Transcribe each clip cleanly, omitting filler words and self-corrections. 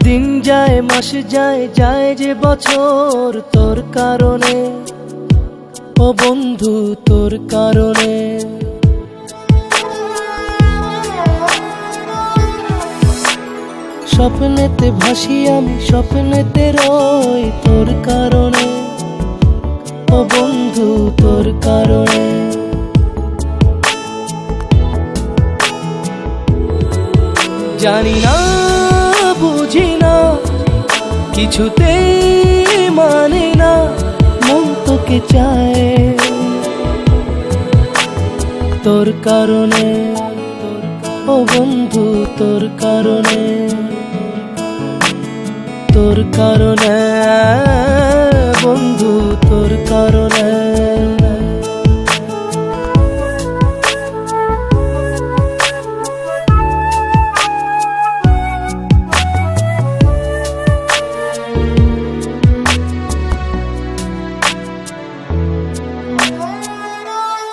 দিন যায় মাস যায় যায় যে বছর তোর কারণে, ও বন্ধু তোর কারণে। স্বপ্নেতে ভাসি আমি, স্বপ্নেতে রই তোর কারণে, ও বন্ধু তোর কারণে। জানি না বুঝি না কিছুতেই মানে না, মন তোকে চায় তোর কারণে, ও বন্ধু তোর কারণে, তোর কারণে বন্ধু তোর কারণে।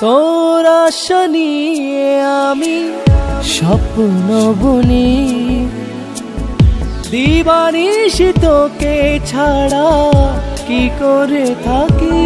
তোর আশা নিয়ে আমি স্বপ্ন বুনি, দিবানিশি তোকে ছাড়া কি করে থাকি।